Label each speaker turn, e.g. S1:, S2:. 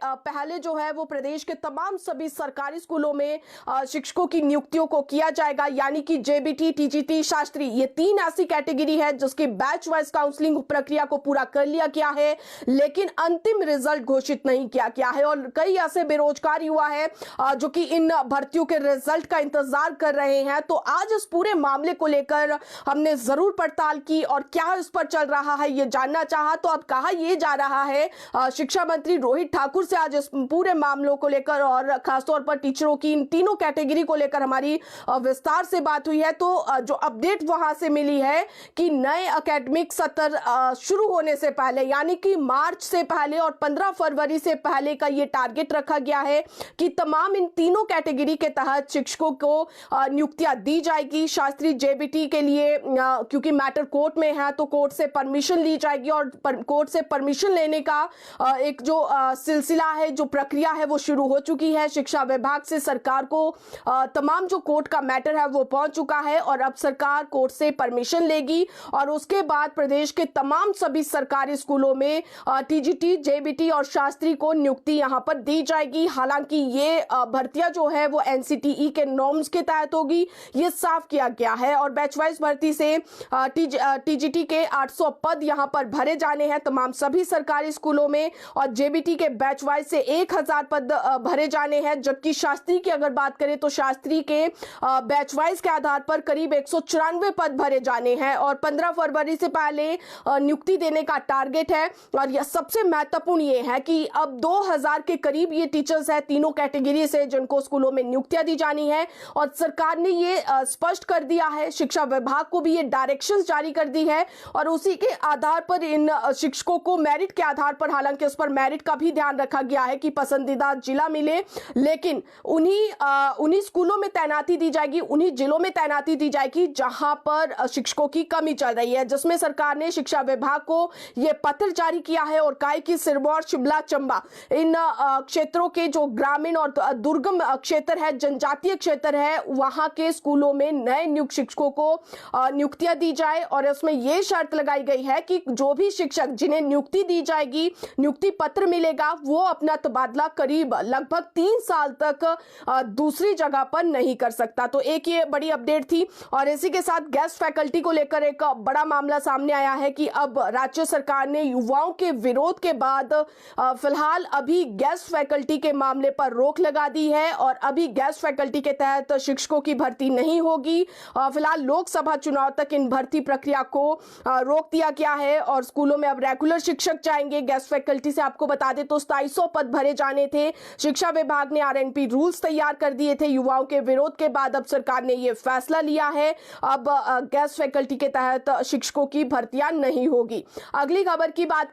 S1: पहले जो है वो प्रदेश के तमाम सभी सरकारी स्कूलों में शिक्षकों की नियुक्तियों को किया जाएगा, यानी कि जेबीटी, टीजीटी, शास्त्री, ये 3 ऐसी कैटेगरी है जिसकी बैच वाइज काउंसलिंग प्रक्रिया को पूरा कर लिया गया है, लेकिन अंतिम रिजल्ट घोषित नहीं किया गया है। और कई ऐसे बेरोजगार युवा है जो कि इन भर्तियों के रिजल्ट का इंतजार कर रहे हैं। तो आज इस पूरे मामले को लेकर हमने जरूर पड़ताल की और क्या इस पर चल रहा है ये जानना चाहा। तो अब कहा यह जा रहा है, शिक्षा मंत्री रोहित ठाकुर से आज इस पूरे मामलों को लेकर और खासतौर पर टीचरों की इन तीनों कैटेगरी को लेकर हमारी विस्तार से बात हुई है। तो जो अपडेट वहां से मिली है कि नए एकेडमिक सत्र शुरू होने से पहले, यानी कि मार्च से पहले और 15 फरवरी से पहले का ये टारगेट रखा गया है कि तमाम इन तीनों कैटेगरी के तहत शिक्षकों को नियुक्तियां दी जाएगी। शास्त्री, जेबीटी के लिए क्योंकि मैटर कोर्ट में है तो कोर्ट से परमिशन ली जाएगी और कोर्ट से परमिशन लेने का एक जो सिलसिला है, जो प्रक्रिया है वो शुरू हो चुकी है। शिक्षा विभाग से सरकार को तमाम जो कोर्ट का मैटर है वो पहुंच चुका है और अब सरकार कोर्ट से परमिशन लेगी और उसके बाद प्रदेश के तमाम सभी सरकारी स्कूलों में टीजीटी, जेबीटी और शास्त्री को नियुक्ति यहां पर दी जाएगी। हालांकि ये भर्तियां जो है वो एनसीटीई के नॉर्म्स के तहत होगी, ये साफ किया गया है। और बैच वाइज भर्ती से टीजीटी के 800 पद यहां पर भरे जाने हैं तमाम सभी सरकारी स्कूलों में और जेबीटी के बैच वाइज से 1000 पद भरे जाने हैं। जबकि शास्त्री की अगर बात करें तो शास्त्री के बैच वाइज के आधार पर करीब 194 पद भरे जाने हैं और 15 फरवरी से पहले नियुक्ति देने का टारगेट है। और यह सबसे महत्वपूर्ण ये है कि अब 2000 के करीब ये टीचर्स है तीनों कैटेगरी से जिनको स्कूलों में नियुक्तियां दी जानी है और सरकार ने ये स्पष्ट कर दिया है, शिक्षा विभाग को भी ये डायरेक्शंस जारी कर दी है और उसी के आधार पर इन शिक्षकों को मेरिट के आधार पर, हालांकि उस पर मेरिट का भी ध्यान रखा गया है कि पसंदीदा जिला मिले, लेकिन उन्हीं स्कूलों में तैनाती दी जाएगी, उन्हीं जिलों में तैनाती दी जाएगी जहां पर शिक्षकों की कमी चल रही है। जिसमें सरकार ने शिक्षा विभाग को यह पत्र जारी किया है और कहा कि सिरमौर, शिमला, चंबा इन क्षेत्रों के जो ग्रामीण और दुर्गम क्षेत्र है, जनजातीय क्षेत्र है, वहां के स्कूलों में नए नियुक्त शिक्षकों को नियुक्तियां दी जाए और इसमें यह शर्त लगाई गई है कि जो भी शिक्षक जिन्हें नियुक्ति दी जाएगी, नियुक्ति पत्र मिलेगा, वो अपना तबादला करीब लगभग 3 साल तक दूसरी जगह पर नहीं कर सकता। तो एक ये बड़ी अपडेट थी और इसी के साथ गेस्ट फैकल्टी को लेकर एक बड़ा मामला सामने आया है कि अब राज्य सरकार ने युवाओं के विरोध के बाद फिलहाल अभी गेस्ट फैकल्टी के मामले पर रोक लगा दी है और अभी गेस्ट फैकल्टी के तहत शिक्षकों की भर्ती नहीं होगी। फिलहाल लोकसभा चुनाव तक इन भर्ती प्रक्रिया को रोक दिया गया है और स्कूलों में अब रेगुलर शिक्षक जाएंगे। गेस्ट फैकल्टी से आपको बता दें तो 2700 पद भरे जाने थे। शिक्षा विभाग ने आरएनपी रूल्स तैयार कर दिए थे युवाओं के विरोध के बाद अब सरकार ने यह फैसला लिया है, अब गेस्ट फैकल्टी के तहत शिक्षकों की भर्तियां नहीं होगी। अगली खबर की बात